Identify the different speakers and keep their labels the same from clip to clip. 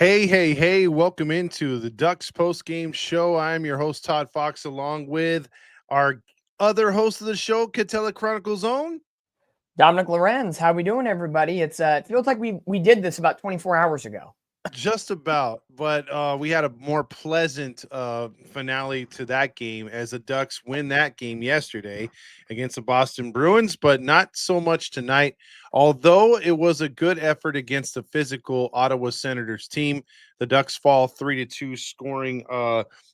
Speaker 1: Hey, welcome into the Ducks post-game show. I'm your host, Todd Fox, along with our other host of the show, Catella Chronicles Own.
Speaker 2: Dominic Lorenz, how we doing, everybody? It feels like we did this about 24 hours ago.
Speaker 1: Just about, but we had a more pleasant finale to that game as the Ducks win that game yesterday against the Boston Bruins, but not so much tonight. Although it was a good effort against the physical Ottawa Senators team, the Ducks fall 3-2, scoring,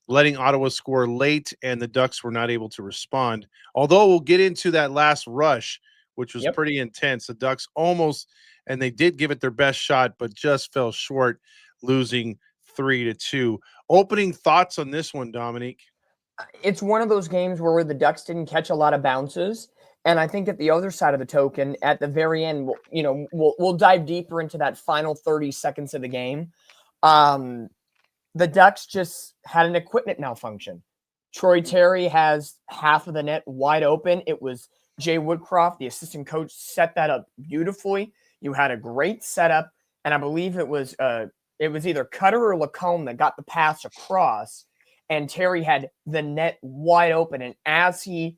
Speaker 1: letting Ottawa score late, and the Ducks were not able to respond. Although we'll get into that last rush, which was
Speaker 2: Yep.
Speaker 1: pretty intense. The Ducks almost, and they did give it their best shot, but just fell short, losing 3-2. Opening thoughts on this one, Dominique?
Speaker 2: It's one of those games where the Ducks didn't catch a lot of bounces. And I think at the other side of the token, at the very end, we'll dive deeper into that final 30 seconds of the game. The Ducks just had an equipment malfunction. Troy Terry has half of the net wide open. It was Jay Woodcroft, the assistant coach, set that up beautifully. You had a great setup, and I believe it was either Cutter or Lacombe that got the pass across, and Terry had the net wide open. And as he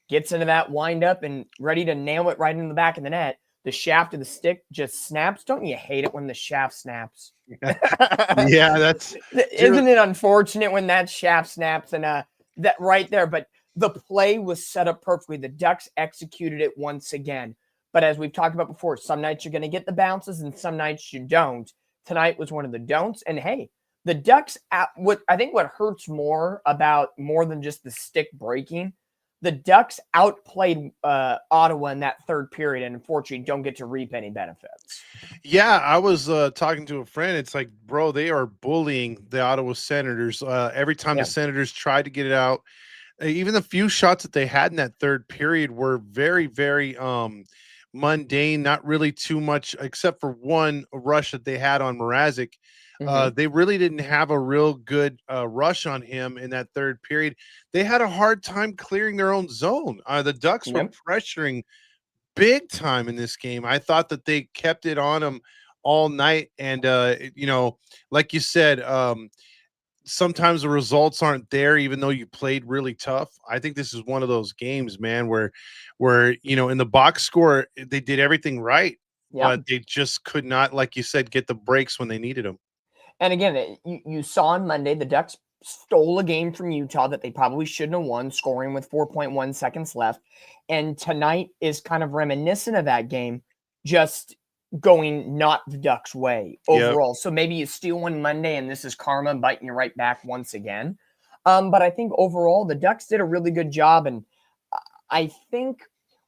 Speaker 2: gets into that windup and ready to nail it right in the back of the net, the shaft of the stick just snaps. Don't you hate it when the shaft snaps?
Speaker 1: Yeah, that's
Speaker 2: Isn't it unfortunate when that shaft snaps and that right there? But the play was set up perfectly. The Ducks executed it once again. But as we've talked about before, some nights you're going to get the bounces and some nights you don't. Tonight was one of the don'ts. And hey, the Ducks, what hurts more than just the stick breaking, the Ducks outplayed Ottawa in that third period and unfortunately don't get to reap any benefits.
Speaker 1: Yeah, I was talking to a friend. It's like, bro, they are bullying the Ottawa Senators. Every time the Senators tried to get it out, even the few shots that they had in that third period were very, very mundane, not really too much, except for one rush that they had on Mrazek. They really didn't have a real good rush on him in that third period. They had a hard time clearing their own zone. The Ducks were pressuring big time in this game. I thought that they kept it on him all night. And, like you said, sometimes the results aren't there, even though you played really tough. I think this is one of those games, man, where in the box score they did everything right, but they just could not, like you said, get the breaks when they needed them.
Speaker 2: And again, you saw on Monday the Ducks stole a game from Utah that they probably shouldn't have won, scoring with 4.1 seconds left. And tonight is kind of reminiscent of that game, just going not the Ducks' way overall. So maybe you steal one Monday and this is karma biting you right back once again. But I think overall the Ducks did a really good job. And I think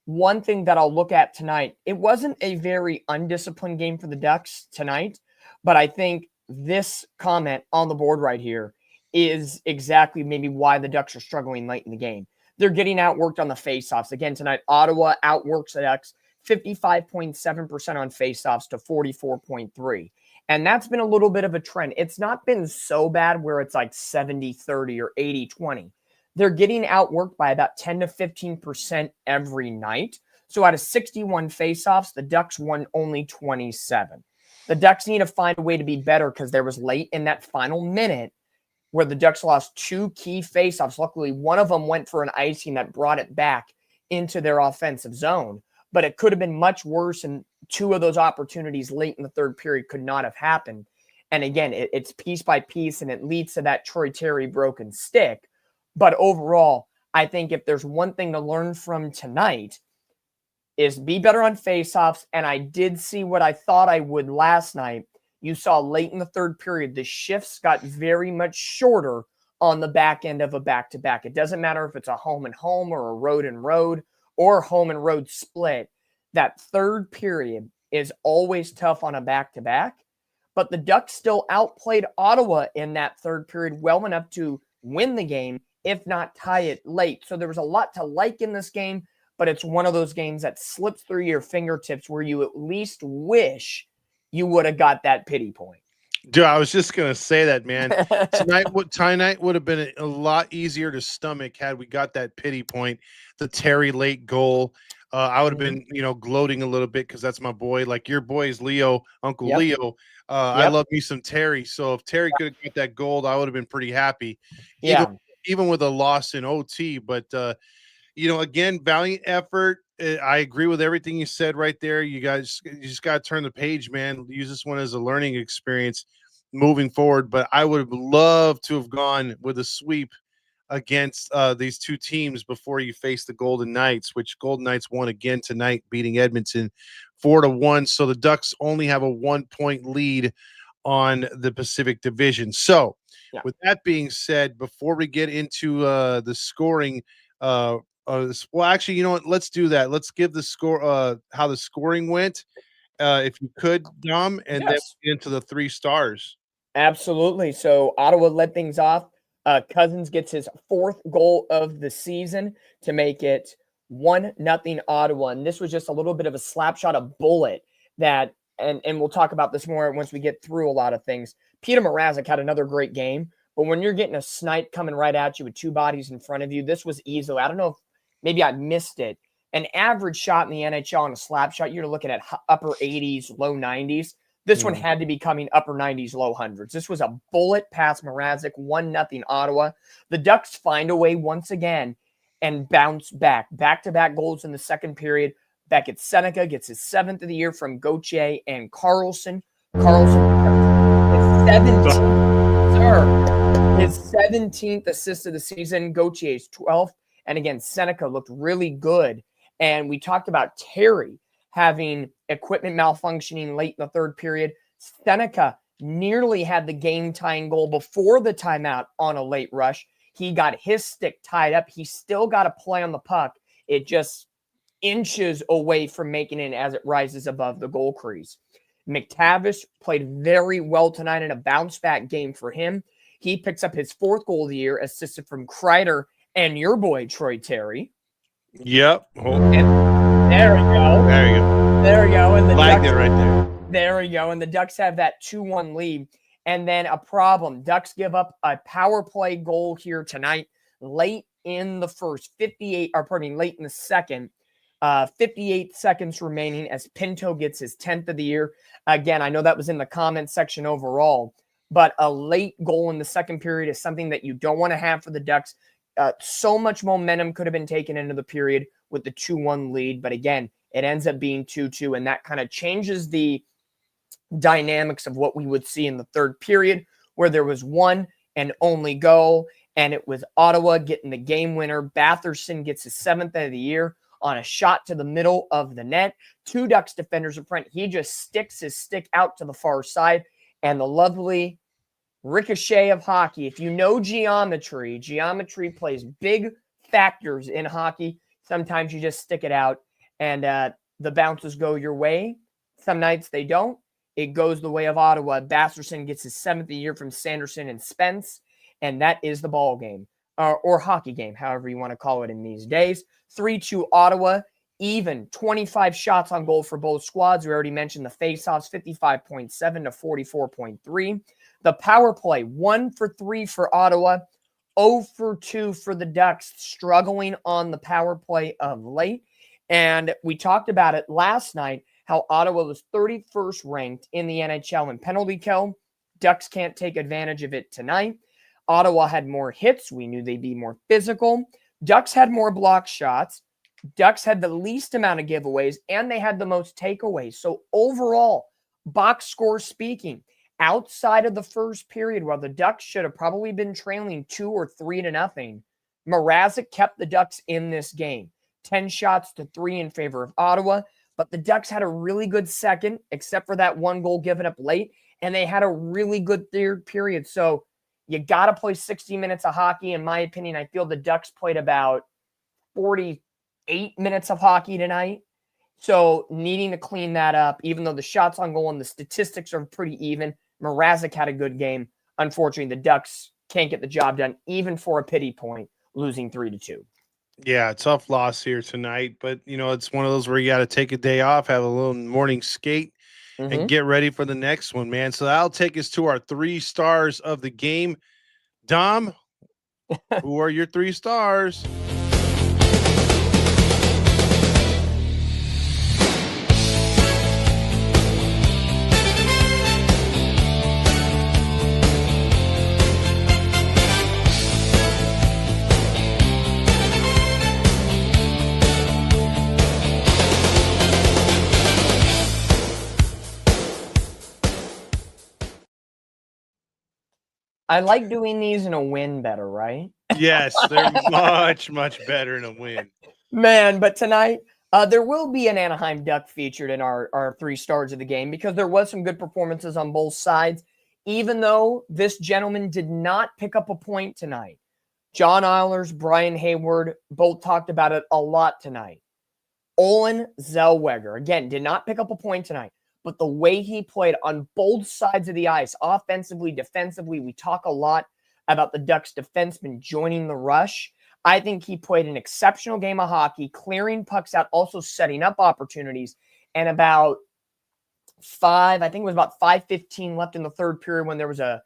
Speaker 2: one thing that I'll look at tonight, it wasn't a very undisciplined game for the Ducks tonight, but I think this comment on the board right here is exactly maybe why the Ducks are struggling late in the game. They're getting outworked on the faceoffs. Again, tonight, Ottawa outworks the Ducks 55.7% on faceoffs to 44.3%. And that's been a little bit of a trend. It's not been so bad where it's like 70-30 or 80-20. They're getting outworked by about 10 to 15% every night. So out of 61 faceoffs, the Ducks won only 27. The Ducks need to find a way to be better because there was late in that final minute where the Ducks lost two key faceoffs. Luckily, one of them went for an icing that brought it back into their offensive zone. But it could have been much worse, and two of those opportunities late in the third period could not have happened. And again, it's piece by piece, and it leads to that Troy Terry broken stick. But overall, I think if there's one thing to learn from tonight, is be better on faceoffs. And I did see what I thought I would last night. You saw late in the third period, the shifts got very much shorter on the back end of a back-to-back. It doesn't matter if it's a home and home or a road and road or home and road split. That third period is always tough on a back-to-back. But the Ducks still outplayed Ottawa in that third period well enough to win the game, if not tie it late. So there was a lot to like in this game, but it's one of those games that slips through your fingertips where you at least wish you would have got that pity point.
Speaker 1: Dude, I was just gonna say that, man. Tonight would have been a lot easier to stomach had we got that pity point, the Terry late goal. I would have been, gloating a little bit because that's my boy. Like your boy is Leo, Uncle Leo. I love me some Terry. So if Terry could have got that gold, I would have been pretty happy, even even with a loss in OT. But again, valiant effort. I agree with everything you said right there. You just got to turn the page, man. Use this one as a learning experience moving forward. But I would have loved to have gone with a sweep against these two teams before you face the Golden Knights, which Golden Knights won again tonight, beating Edmonton 4-1. So the Ducks only have a 1-point lead on the Pacific Division. So with that being said, before we get into the scoring, well, actually, you know what? Let's do that. Let's give the score, how the scoring went, if you could, Dom, and then get into the 3 stars.
Speaker 2: Absolutely. So Ottawa led things off. Cousins gets his 4th goal of the season to make it 1-0 Ottawa. And this was just a little bit of a slap shot, a bullet that, and we'll talk about this more once we get through a lot of things. Peter Mrazek had another great game, but when you're getting a snipe coming right at you with 2 bodies in front of you, this was easily, I don't know if maybe I missed it. An average shot in the NHL on a slap shot, you're looking at upper 80s, low 90s. This one had to be coming upper 90s, low hundreds. This was a bullet past Mrazek, 1-0 Ottawa. The Ducks find a way once again and bounce back. Back-to-back goals in the second period. Beckett Seneca gets his 7th of the year from Gauthier and Carlson. His 17th assist of the season. Gauthier's 12th. And again, Seneca looked really good. And we talked about Terry having equipment malfunctioning late in the third period. Seneca nearly had the game-tying goal before the timeout on a late rush. He got his stick tied up. He still got a play on the puck. It just inches away from making it as it rises above the goal crease. McTavish played very well tonight in a bounce-back game for him. He picks up his 4th goal of the year, assisted from Kreider and your boy, Troy Terry.
Speaker 1: Yep.
Speaker 2: And there we go.
Speaker 1: There you go.
Speaker 2: There we go. And the
Speaker 1: Ducks, it right there.
Speaker 2: There we go. And the Ducks have that 2-1 lead. And then a problem. Ducks give up a power play goal here tonight, late in the first, late in the second. 58 seconds remaining as Pinto gets his 10th of the year. Again, I know that was in the comment section overall, but a late goal in the second period is something that you don't want to have for the Ducks. So much momentum could have been taken into the period with the 2-1 lead. But again, it ends up being 2-2, and that kind of changes the dynamics of what we would see in the third period, where there was one and only goal, and it was Ottawa getting the game winner. Batherson gets his 7th of the year on a shot to the middle of the net. 2 Ducks defenders in front. He just sticks his stick out to the far side, and the lovely ricochet of hockey. If you know geometry plays big factors in hockey. Sometimes you just stick it out, and the bounces go your way. Some nights they don't. It goes the way of Ottawa. Batherson gets his 7th of the year from Sanderson and Spence, and that is the ball game, or hockey game, however you want to call it in these days. 3-2 Ottawa, even 25 shots on goal for both squads. We already mentioned the faceoffs, 55.7 to 44.3. The power play, 1 for 3 for Ottawa, 0 for 2 for the Ducks, struggling on the power play of late. And we talked about it last night, how Ottawa was 31st ranked in the NHL in penalty kill. Ducks can't take advantage of it tonight. Ottawa had more hits. We knew they'd be more physical. Ducks had more block shots. Ducks had the least amount of giveaways, and they had the most takeaways. So overall, box score speaking, outside of the first period, where the Ducks should have probably been trailing 2 or 3-0, Mrazek kept the Ducks in this game. 10 shots to 3 in favor of Ottawa. But the Ducks had a really good second, except for that 1 goal given up late, and they had a really good third period. So you got to play 60 minutes of hockey. In my opinion, I feel the Ducks played about 48 minutes of hockey tonight. So needing to clean that up, even though the shots on goal and the statistics are pretty even. Mrazek had a good game. Unfortunately, the Ducks can't get the job done, even for a pity point, losing 3-2.
Speaker 1: Yeah, tough loss here tonight, but it's one of those where you got to take a day off, have a little morning skate, and get ready for the next one, man. So that'll take us to our 3 stars of the game. Dom, who are your 3 stars?
Speaker 2: I like doing these in a win better, right?
Speaker 1: Yes, they're much, much better in a win.
Speaker 2: Man, but tonight, there will be an Anaheim Duck featured in our 3 stars of the game because there was some good performances on both sides, even though this gentleman did not pick up a point tonight. John Eilers, Brian Hayward both talked about it a lot tonight. Olen Zellweger, again, did not pick up a point tonight, but the way he played on both sides of the ice, offensively, defensively, we talk a lot about the Ducks defensemen joining the rush. I think he played an exceptional game of hockey, clearing pucks out, also setting up opportunities. And about I think it was about 5:15 left in the third period when there was a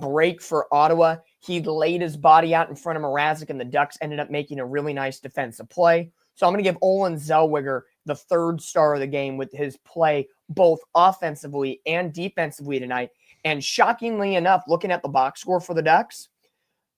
Speaker 2: break for Ottawa. He laid his body out in front of Mrazek, and the Ducks ended up making a really nice defensive play. So I'm going to give Olen Zellweger the 3rd star of the game with his play both offensively and defensively tonight. And shockingly enough, looking at the box score for the Ducks,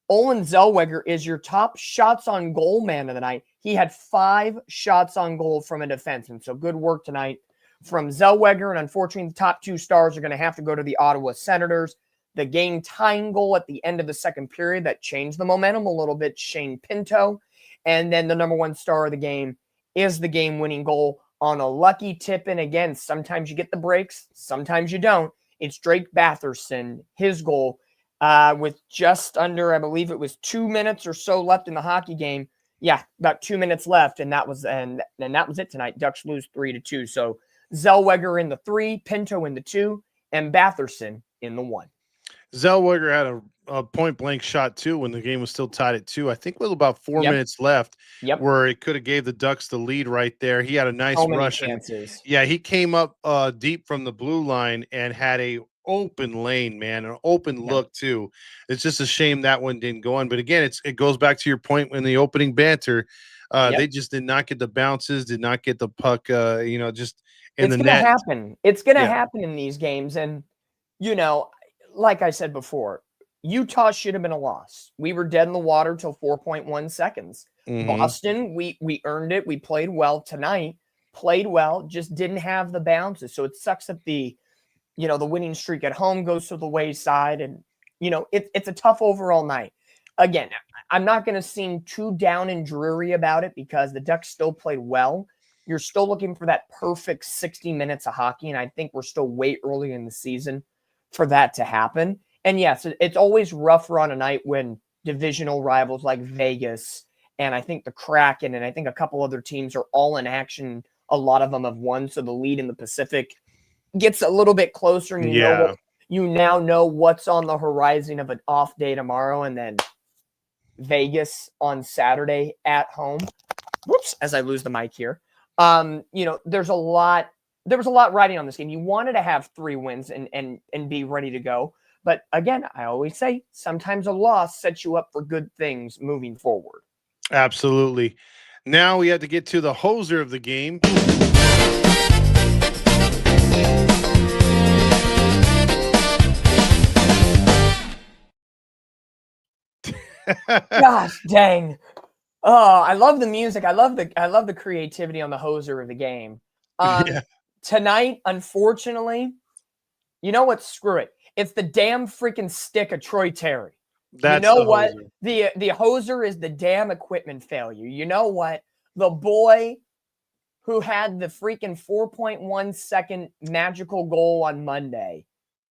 Speaker 2: Olen Zellweger is your top shots on goal man of the night. He had 5 shots on goal from a defenseman. So good work tonight from Zellweger. And unfortunately, the top 2 stars are going to have to go to the Ottawa Senators. The game-tying goal at the end of the second period that changed the momentum a little bit, Shane Pinto. And then the number 1 star of the game is the game-winning goal on a lucky tip. And again, sometimes you get the breaks, sometimes you don't. It's Drake Batherson, his goal, with just under, I believe it was 2 minutes or so left in the hockey game. Yeah, about 2 minutes left, and that was it tonight. Ducks lose 3-2. So Zellweger in the 3, Pinto in the 2, and Batherson in the 1.
Speaker 1: Zellweger had a point blank shot too when the game was still tied at 2. I think with about 4 minutes left, where it could have gave the Ducks the lead right there. He had a nice rush. Yeah, he came up deep from the blue line and had a open lane, man, an open look too. It's just a shame that one didn't go on. But again, it goes back to your point in the opening banter. They just did not get the bounces, did not get the puck. Just in the net.
Speaker 2: Happen. It's going to happen in these games, and like I said before, Utah should have been a loss. We were dead in the water till 4.1 seconds. Boston, we earned it. We played well tonight. Played well, just didn't have the bounces. So it sucks that the winning streak at home goes to the wayside, and it's a tough overall night. Again, I'm not going to seem too down and dreary about it because the Ducks still played well. You're still looking for that perfect 60 minutes of hockey, and I think we're still way early in the season for that to happen. And yes, it's always rougher on a night when divisional rivals like Vegas and I think the Kraken and I think a couple other teams are all in action. A lot of them have won, so the lead in the Pacific gets a little bit closer, and you now know what's on the horizon of an off day tomorrow, and then Vegas on Saturday at home. Whoops, as I lose the mic here. There's a lot. There was a lot riding on this game. You wanted to have 3 wins and be ready to go. But again, I always say sometimes a loss sets you up for good things moving forward.
Speaker 1: Absolutely. Now we have to get to the hoser of the game.
Speaker 2: Gosh dang. Oh, I love the music. I love the creativity on the hoser of the game. Tonight, unfortunately, you know what? Screw it. It's the damn freaking stick of Troy Terry.
Speaker 1: That's
Speaker 2: what? The hoser is the damn equipment failure. You know what? The boy who had the freaking 4.1 second magical goal on Monday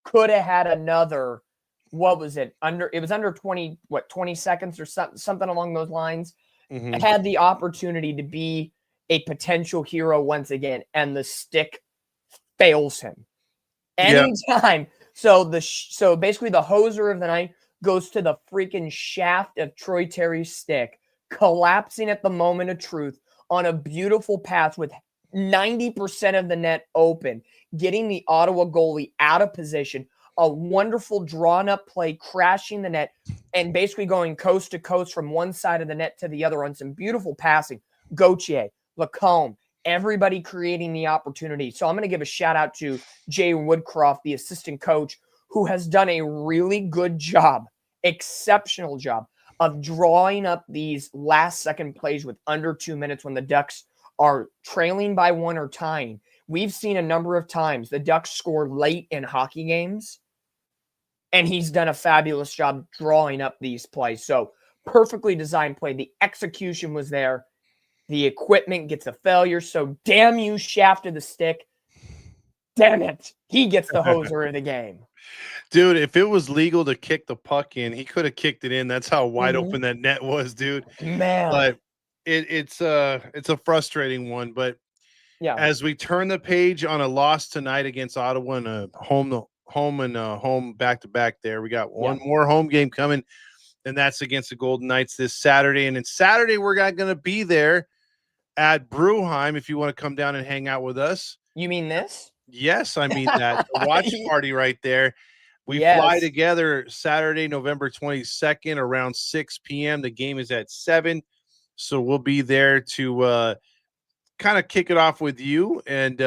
Speaker 2: could have had another. What was it? It was under 20 seconds or something along those lines. Had the opportunity to be a potential hero once again, and the stick fails him anytime. So basically the hoser of the night goes to the freaking shaft of Troy Terry's stick, collapsing at the moment of truth on a beautiful pass with 90% of the net open, getting the Ottawa goalie out of position. A wonderful drawn-up play, crashing the net, and basically going coast to coast from one side of the net to the other on some beautiful passing. Gauthier, Lacombe, everybody creating the opportunity. So I'm going to give a shout-out to Jay Woodcroft, the assistant coach, who has done a really good job, exceptional job, of drawing up these last-second plays with under 2 minutes when the Ducks are trailing by 1 or tying. We've seen a number of times the Ducks score late in hockey games, and he's done a fabulous job drawing up these plays. So perfectly designed play. The execution was there. The equipment gets a failure. So damn you, shaft of the stick. Damn it. He gets the hoser of the game.
Speaker 1: Dude, if it was legal to kick the puck in, he could have kicked it in. That's how wide
Speaker 2: Mhm.
Speaker 1: open that net was, dude.
Speaker 2: Man.
Speaker 1: But it's a frustrating one. But
Speaker 2: Yeah.
Speaker 1: as we turn the page on a loss tonight against Ottawa and a home back to back, there we got
Speaker 2: Yeah.
Speaker 1: one more home game coming, and that's against the Golden Knights this Saturday. And then Saturday we're not going to be there at Brewheim. If you want to come down and hang out with us,
Speaker 2: You mean this?
Speaker 1: yes, I mean that the watch party right there. We fly
Speaker 2: Yes.
Speaker 1: together Saturday, November 22nd around 6 p.m. The game is at 7. So we'll be there to kind of kick it off with you and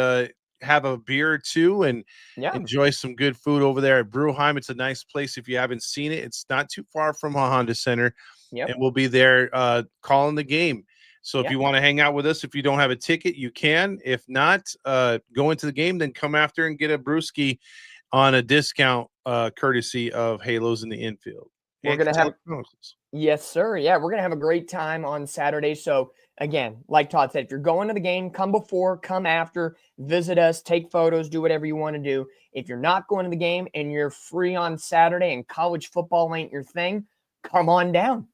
Speaker 1: have a beer or two and
Speaker 2: Yeah.
Speaker 1: enjoy some good food over there at Brewheim. It's a nice place if you haven't seen it. It's not too far from a Honda Center,
Speaker 2: Yep.
Speaker 1: and we'll be there calling the game. So if
Speaker 2: Yeah.
Speaker 1: you want to hang out with us, if you don't have a ticket, you can. If not, go into the game, then come after and get a brewski on a discount courtesy of Halos in the Infield.
Speaker 2: We're going to have Yes, sir. Yeah, we're going to have a great time on Saturday. So, again, like Todd said, if you're going to the game, come before, come after, visit us, take photos, do whatever you want to do. If you're not going to the game and you're free on Saturday and college football ain't your thing, come on down.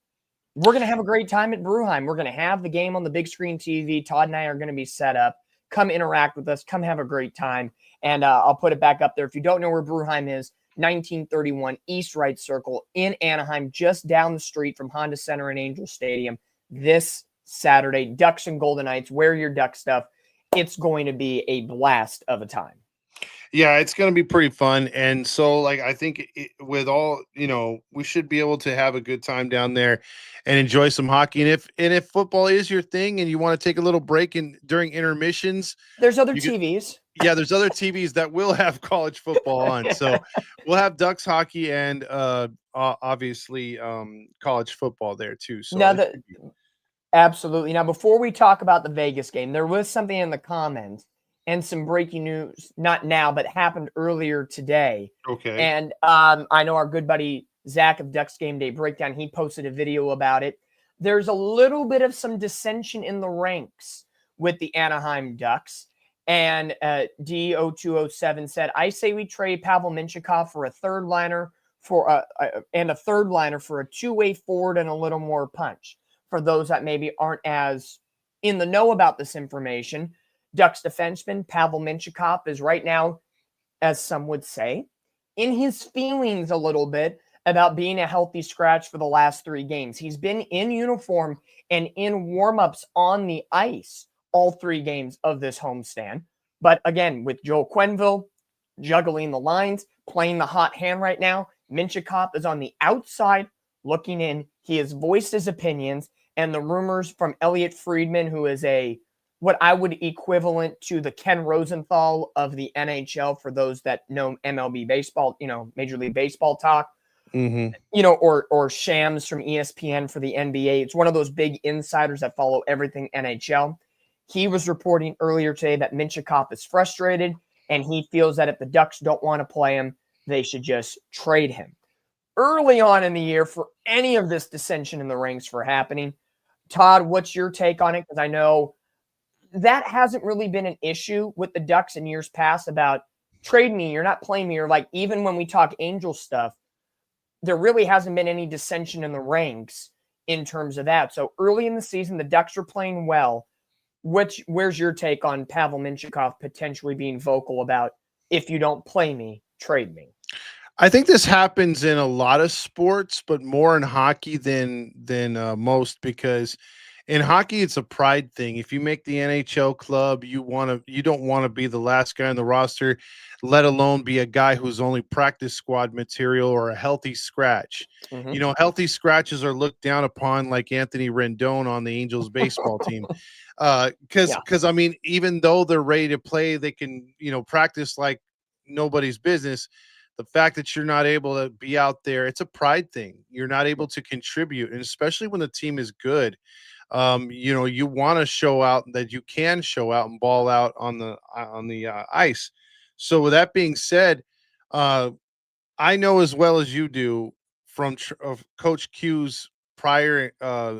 Speaker 2: We're going to have a great time at Brewheim. We're going to have the game on the big screen TV. Todd and I are going to be set up. Come interact with us. Come have a great time. And I'll put it back up there. If you don't know where Brewheim is, 1931 East Right Circle in Anaheim, just down the street from Honda Center and Angel Stadium. This Saturday, Ducks and Golden Knights, wear your Duck stuff. It's going to be a blast of a time.
Speaker 1: Yeah, it's going to be pretty fun. And so, like, I think with all, we should be able to have a good time down there and enjoy some hockey. And if football is your thing and you want to take a little break during intermissions,
Speaker 2: there's other TVs.
Speaker 1: Yeah, there's other TVs that will have college football on. So we'll have Ducks hockey and obviously college football there too. So
Speaker 2: now absolutely. Now, before we talk about the Vegas game, there was something in the comments and some breaking news, not now, but happened earlier today.
Speaker 1: Okay.
Speaker 2: And I know our good buddy Zach of Ducks Game Day Breakdown, he posted a video about it. There's a little bit of some dissension in the ranks with the Anaheim Ducks. And D0207 said, I say we trade Pavel Minchikov for a third liner for a two-way forward and a little more punch. For those that maybe aren't as in the know about this information, Ducks defenseman Pavel Minchikov is right now, as some would say, in his feelings a little bit about being a healthy scratch for the last 3 games. He's been in uniform and in warm-ups on the ice all 3 games of this homestand. But again, with Joel Quenneville juggling the lines, playing the hot hand right now, Minchikov is on the outside looking in. He has voiced his opinions, and the rumors from Elliot Friedman, who is what I would equivalent to the Ken Rosenthal of the NHL for those that know MLB baseball, Major League Baseball talk, or Shams from ESPN for the NBA. It's one of those big insiders that follow everything NHL. He was reporting earlier today that Minchikov is frustrated, and he feels that if the Ducks don't want to play him, they should just trade him. Early on in the year, for any of this dissension in the ranks for happening, Todd, what's your take on it? Because I know that hasn't really been an issue with the Ducks in years past about trade me, you're not playing me, or like even when we talk Angel stuff, there really hasn't been any dissension in the ranks in terms of that. So early in the season, the Ducks are playing well. Where's your take on Pavel Minchikov potentially being vocal about, if you don't play me, trade me?
Speaker 1: I think this happens in a lot of sports, but more in hockey than most, because in hockey it's a pride thing. If you make the NHL club, you don't want to be the last guy on the roster, let alone be a guy who's only practice squad material or a healthy scratch. Healthy scratches are looked down upon, like Anthony Rendon on the Angels baseball team. Because I mean, even though they're ready to play, they can practice like nobody's business. The fact that you're not able to be out there, it's a pride thing. You're not able to contribute, and especially when the team is good, you want to show out that you can show out and ball out on the ice. So with that being said, I know as well as you do from of Coach Q's prior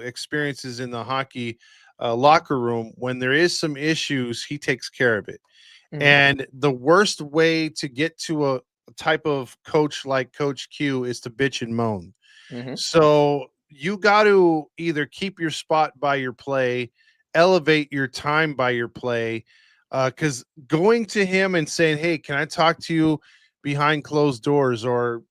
Speaker 1: experiences in the hockey locker room. When there is some issues, he takes care of it.
Speaker 2: Mhm,
Speaker 1: And the worst way to get to a type of coach like Coach Q is to bitch and moan.
Speaker 2: mhm.
Speaker 1: So you got to either keep your spot by your play, elevate your time by your play. Because going to him and saying, "Hey, can I talk to you behind closed doors?" or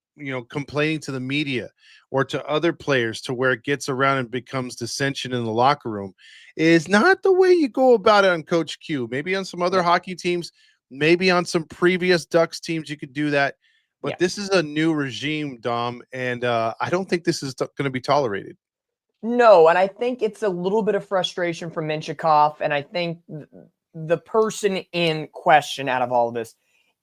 Speaker 1: complaining to the media or to other players to where it gets around and becomes dissension in the locker room is not the way you go about it on Coach Q. Maybe on some other
Speaker 2: Yeah,
Speaker 1: hockey teams, maybe on some previous Ducks teams, you could do that, but
Speaker 2: yeah.
Speaker 1: this is a new regime, Dom, and I don't think this is going to be tolerated.
Speaker 2: No, and I think it's a little bit of frustration from Minchikov, and I think the person in question out of all of this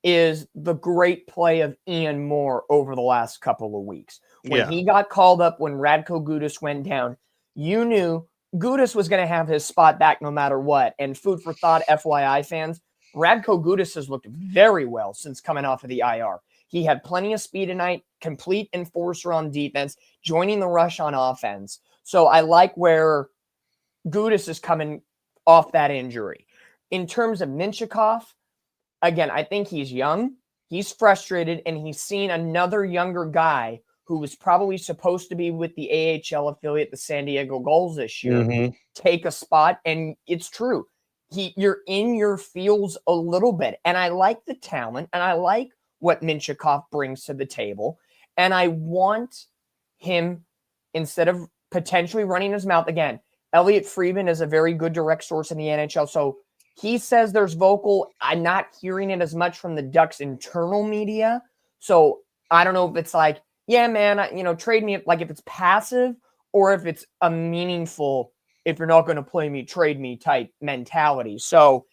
Speaker 2: is the great play of Ian Moore over the last couple of weeks. When
Speaker 1: Yeah.
Speaker 2: he got called up, when Radko Gudas went down, you knew Gudas was going to have his spot back no matter what. And food for thought, FYI fans, Radko Gudas has looked very well since coming off of the IR. He had plenty of speed tonight, complete enforcer on defense, joining the rush on offense. So I like where Gudas is coming off that injury. In terms of Minchikov, again, I think he's young, he's frustrated, and he's seen another younger guy who was probably supposed to be with the AHL affiliate, the San Diego Gulls this year,
Speaker 1: Hmm.
Speaker 2: take a spot. And it's true. You're in your feels a little bit. And I like the talent and I like what Minchikov brings to the table. And I want him, instead of potentially running his mouth again, Elliot Friedman is a very good direct source in the NHL. So he says there's vocal. I'm not hearing it as much from the Ducks internal media. So I don't know if it's like, yeah, man, trade me, like if it's passive or if it's a meaningful, if you're not going to play me, trade me type mentality. So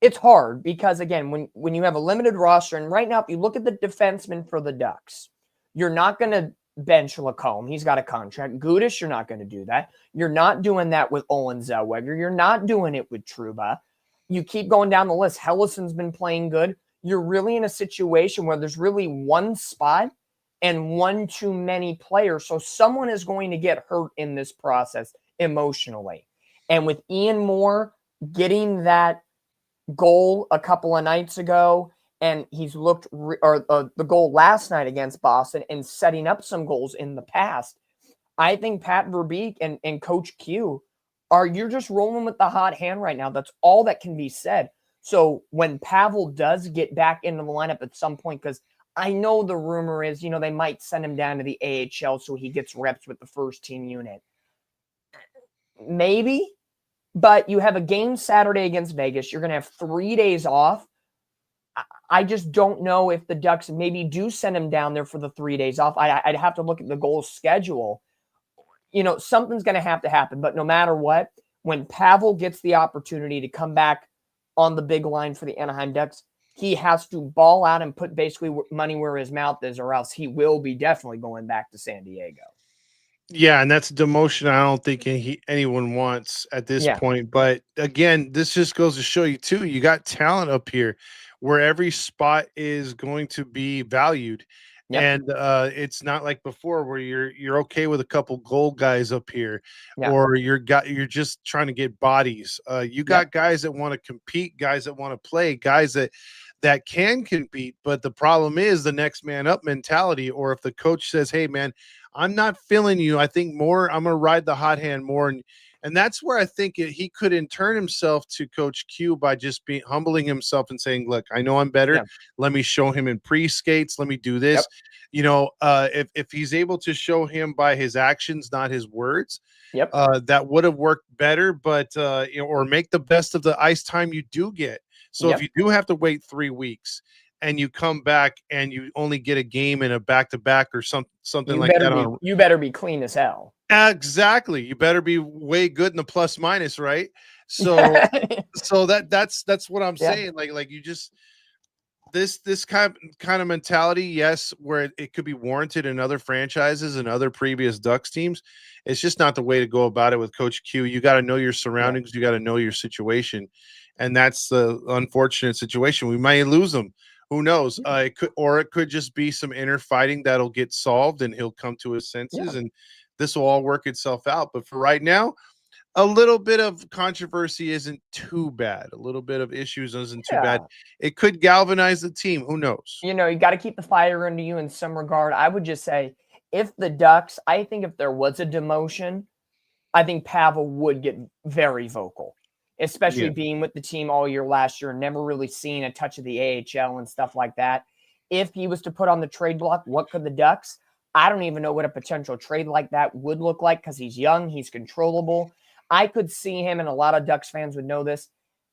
Speaker 2: it's hard because, again, when you have a limited roster, and right now, if you look at the defenseman for the Ducks, you're not going to bench Lacombe. He's got a contract. Gudas, you're not going to do that. You're not doing that with Owen Zellweger. You're not doing it with Trouba. You keep going down the list. Hellison's been playing good. You're really in a situation where there's really one spot and one too many players. So someone is going to get hurt in this process emotionally. And with Ian Moore getting that goal a couple of nights ago, and he's looked, the goal last night against Boston, and setting up some goals in the past. I think Pat Verbeek and Coach Q you're just rolling with the hot hand right now. That's all that can be said. So when Pavel does get back into the lineup at some point, because I know the rumor is, they might send him down to the AHL so he gets reps with the first team unit. Maybe, but you have a game Saturday against Vegas. You're going to have 3 days off. I just don't know if the Ducks maybe do send him down there for the 3 days off. I'd have to look at the Gulls schedule. Something's going to have to happen. But no matter what, when Pavel gets the opportunity to come back on the big line for the Anaheim Ducks, he has to ball out and put basically money where his mouth is, or else he will be definitely going back to San Diego.
Speaker 1: Yeah, and that's a demotion I don't think anyone wants at this
Speaker 2: Yeah.
Speaker 1: point. But again, this just goes to show you too, you got talent up here where every spot is going to be valued.
Speaker 2: Yep.
Speaker 1: And it's not like before where you're okay with a couple gold guys up here,
Speaker 2: Yeah.
Speaker 1: or you're just trying to get bodies. You
Speaker 2: Yep.
Speaker 1: got guys that want to compete, guys that want to play, guys that can compete. But the problem is the next man up mentality, or if the coach says, "Hey man, I'm not feeling you. I think more. I'm gonna ride the hot hand more," and that's where I think he could turn himself to Coach Q by just being humbling himself and saying, "Look, I know I'm better.
Speaker 2: Yeah.
Speaker 1: Let me show him in pre skates. Let me do
Speaker 2: Yep.
Speaker 1: this." If he's able to show him by his actions, not his words,
Speaker 2: Yep.
Speaker 1: that would have worked better. But or make the best of the ice time you do get. So if
Speaker 2: Yep.
Speaker 1: you do have to wait 3 weeks and you come back and you only get a game in a back-to-back or something like that on
Speaker 2: You better be clean as hell.
Speaker 1: exactly, you better be way good in the plus minus, right? So that's what I'm
Speaker 2: Yeah.
Speaker 1: saying. Like you just this kind of mentality, yes, where it could be warranted in other franchises and other previous Ducks teams. It's just not the way to go about it with Coach Q. You got to know your
Speaker 2: Yeah.
Speaker 1: surroundings, you got to know your situation, and that's the unfortunate situation. We might lose them. who knows? It could just be some inner fighting that'll get solved, and he'll come to his senses,
Speaker 2: Yeah.
Speaker 1: and this will all work itself out. But for right now, a little bit of controversy isn't too bad. A little bit of issues isn't too bad.
Speaker 2: Yeah.
Speaker 1: It could galvanize the team. Who knows?
Speaker 2: You got to keep the fire under you in some regard. I would just say if the Ducks, I think if there was a demotion, I think Pavel would get very vocal, especially
Speaker 1: Yeah.
Speaker 2: being with the team all year last year and never really seeing a touch of the AHL and stuff like that. If he was to put on the trade block, what could the Ducks? I don't even know what a potential trade like that would look like because he's young, he's controllable. I could see him, and a lot of Ducks fans would know this.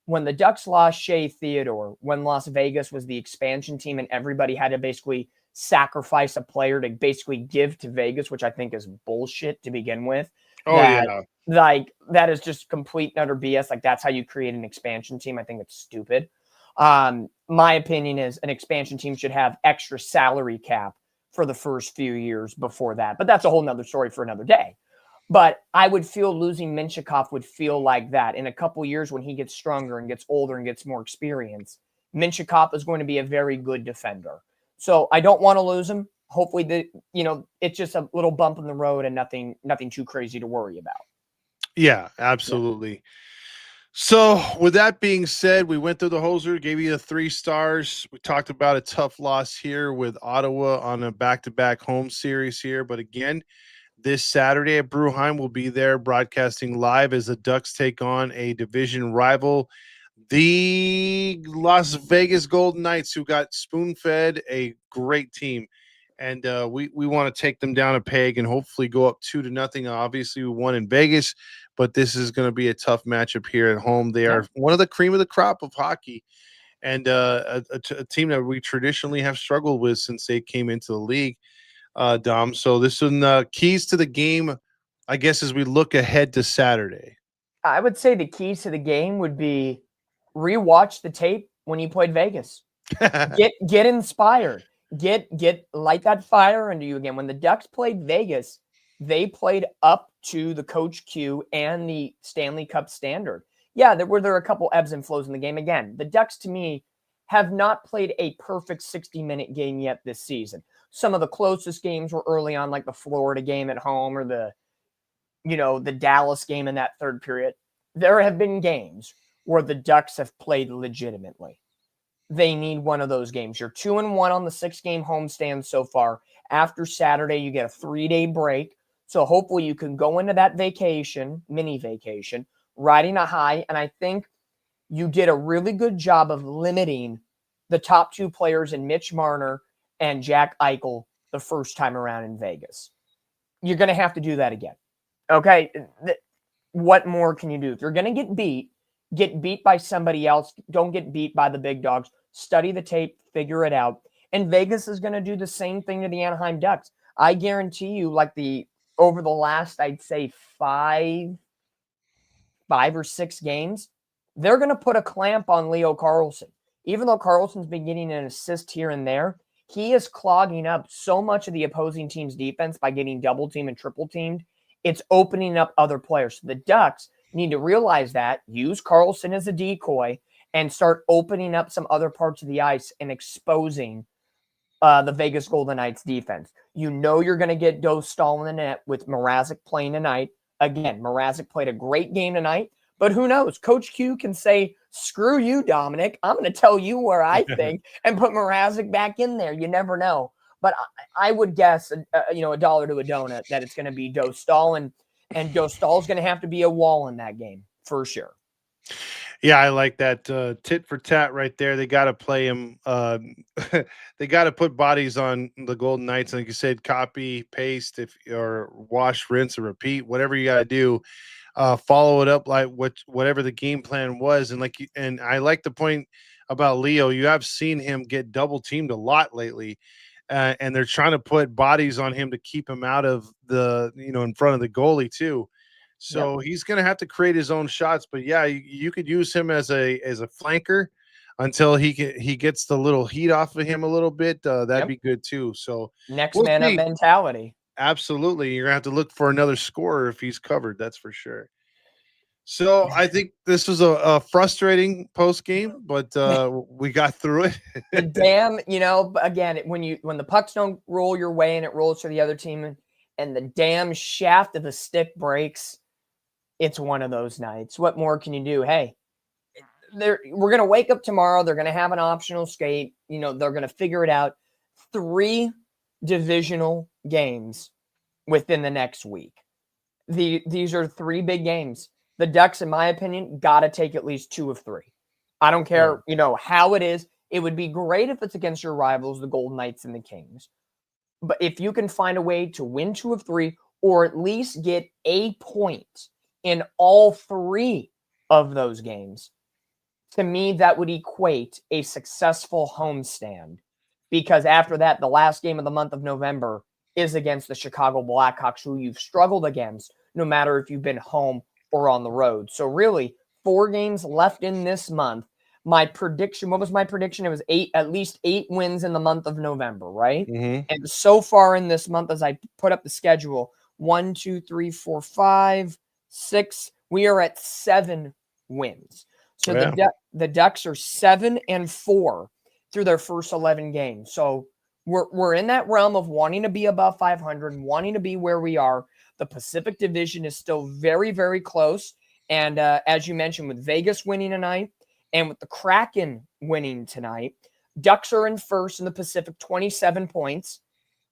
Speaker 2: When the Ducks lost Shea Theodore, when Las Vegas was the expansion team and everybody had to basically sacrifice a player to basically give to Vegas, which I think is bullshit to begin with,
Speaker 1: Oh
Speaker 2: that
Speaker 1: yeah.
Speaker 2: like that is just complete and utter BS. Like that's how you create an expansion team. I think it's stupid. My opinion is an expansion team should have extra salary cap for the first few years before that, but that's a whole nother story for another day. But I would feel losing Minchikov would feel like that in a couple years when he gets stronger and gets older and gets more experience. Minchikov is going to be a very good defender. So I don't want to lose him. Hopefully, it's just a little bump in the road and nothing too crazy to worry about.
Speaker 1: Yeah,
Speaker 2: Yeah.
Speaker 1: absolutely. So, with that being said, we went through the hoser, gave you the 3 stars. We talked about a tough loss here with Ottawa on a back-to-back home series here. But again, this Saturday at Bruheim, we'll be there broadcasting live as the Ducks take on a division rival, the Las Vegas Golden Knights, who got spoon-fed a great team. And we want to take them down a peg and hopefully go up 2-0. Obviously, we won in Vegas, but this is going to be a tough matchup here at home. They are one of the cream of the crop of hockey, and a team that we traditionally have struggled with since they came into the league, Dom. So this is keys to the game, I guess, as we look ahead to Saturday.
Speaker 2: I would say the keys to the game would be rewatch the tape when you played Vegas. Get inspired. Get light that fire under you again. When the Ducks played Vegas, they played up to the Coach Q and the Stanley Cup standard. Yeah, there were a couple ebbs and flows in the game. Again, the Ducks to me have not played a perfect 60-minute game yet this season. Some of the closest games were early on, like the Florida game at home or the Dallas game in that third period. There have been games where the Ducks have played legitimately. They need one of those games. You're 2-1 on the 6-game homestand so far. After Saturday, you get a 3-day break. So hopefully you can go into that mini vacation, riding a high. And I think you did a really good job of limiting the top 2 players in Mitch Marner and Jack Eichel the first time around in Vegas. You're going to have to do that again. Okay, what more can you do? If you're going to get beat by somebody else. Don't get beat by the big dogs. Study the tape, figure it out. And Vegas is going to do the same thing to the Anaheim Ducks. I guarantee you, over the last, I'd say 5 or 6 games, they're going to put a clamp on Leo Carlsson. Even though Carlson's been getting an assist here and there, he is clogging up so much of the opposing team's defense by getting double teamed and triple teamed. It's opening up other players. So the Ducks need to realize that, use Carlsson as a decoy, and start opening up some other parts of the ice and exposing the Vegas Golden Knights defense. You know you're going to get Dostal in the net with Mrazek playing tonight. Again, Mrazek played a great game tonight, but who knows? Coach Q can say, screw you, Dominic. I'm going to tell you where I think and put Mrazek back in there. You never know. But I would guess, $1 to a donut that it's going to be Dostal, and Dostal's going to have to be a wall in that game for sure.
Speaker 1: Yeah, I like that tit for tat right there. They got to play him. They got to put bodies on the Golden Knights. Like you said, copy, paste, or wash, rinse, or repeat. Whatever you got to do, follow it up like whatever the game plan was. And I like the point about Leo. You have seen him get double teamed a lot lately. And they're trying to put bodies on him to keep him out of in front of the goalie too. So he's going to have to create his own shots. But yeah, you could use him as a flanker until he gets the little heat off of him a little bit. That'd be good too. So
Speaker 2: next man up mentality.
Speaker 1: Absolutely, you're gonna have to look for another scorer if he's covered. That's for sure. So I think this was a frustrating post game, but we got through it.
Speaker 2: The damn, again, when the pucks don't roll your way and it rolls to the other team, and the damn shaft of the stick breaks, it's one of those nights. What more can you do? Hey, we're gonna wake up tomorrow. They're gonna have an optional skate. They're gonna figure it out. 3 divisional games within the next week. These are 3 big games. The Ducks, in my opinion, got to take at least 2 of 3. I don't care, how it is. It would be great if it's against your rivals, the Golden Knights and the Kings. But if you can find a way to win 2 of 3, or at least get a point in all 3 of those games, to me, that would equate a successful homestand. Because after that, the last game of the month of November is against the Chicago Blackhawks, who you've struggled against, no matter if you've been home or on the road. So really, 4 games left in this month. My prediction, what was my prediction? It was at least 8 wins in the month of November, right?
Speaker 1: Mm-hmm.
Speaker 2: And so far in this month, as I put up the schedule, 1, 2, 3, 4, 5, 6, we are at 7 wins. So the Ducks are 7-4 through their first 11 games. So we're in that realm of wanting to be above 500, wanting to be where we are. The Pacific Division is still very, very close. And as you mentioned, with Vegas winning tonight and with the Kraken winning tonight, Ducks are in first in the Pacific, 27 points.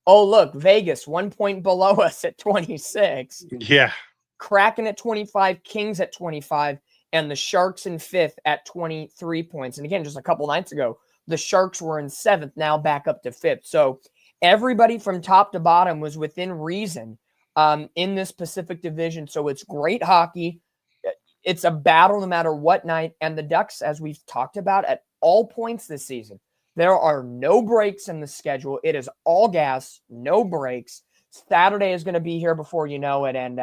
Speaker 2: Oh, look, Vegas, 1 point below us at 26.
Speaker 1: Yeah.
Speaker 2: Kraken at 25, Kings at 25, and the Sharks in 5th at 23 points. And again, just a couple nights ago, the Sharks were in 7th, now back up to 5th. So everybody from top to bottom was within reason in this Pacific Division. So it's great hockey. It's a battle no matter what night. And the Ducks, as we've talked about at all points this season, there are no breaks in the schedule. It is all gas, no breaks. Saturday is going to be here before you know it. And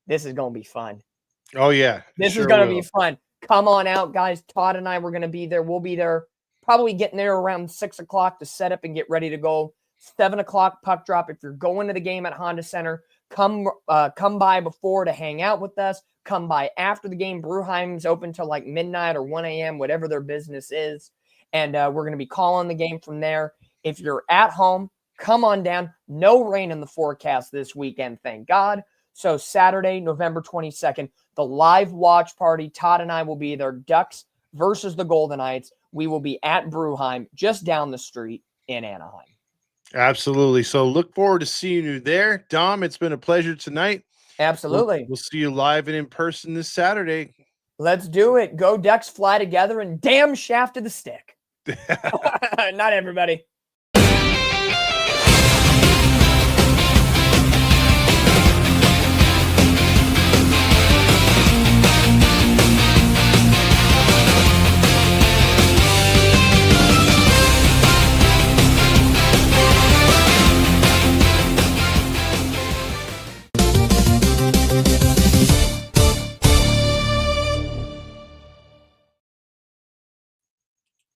Speaker 2: this is going to be fun.
Speaker 1: Oh, yeah.
Speaker 2: This is going to be fun. Come on out, guys. Todd and I, we're going to be there. We'll be there probably getting there around 6 o'clock to set up and get ready to go. 7 o'clock puck drop. If you're going to the game at Honda Center, come by before to hang out with us. Come by after the game. Bruheim's open till like midnight or 1 a.m., whatever their business is. And we're going to be calling the game from there. If you're at home, come on down. No rain in the forecast this weekend, thank God. So Saturday, November 22nd, the live watch party. Todd and I will be there. Ducks versus the Golden Knights. We will be at Bruheim, just down the street in Anaheim.
Speaker 1: Absolutely. So look forward to seeing you there. Dom, it's been a pleasure tonight.
Speaker 2: Absolutely.
Speaker 1: We'll see you live and in person this Saturday.
Speaker 2: Let's do it. Go Ducks, fly together, and damn shaft of the stick. Not everybody.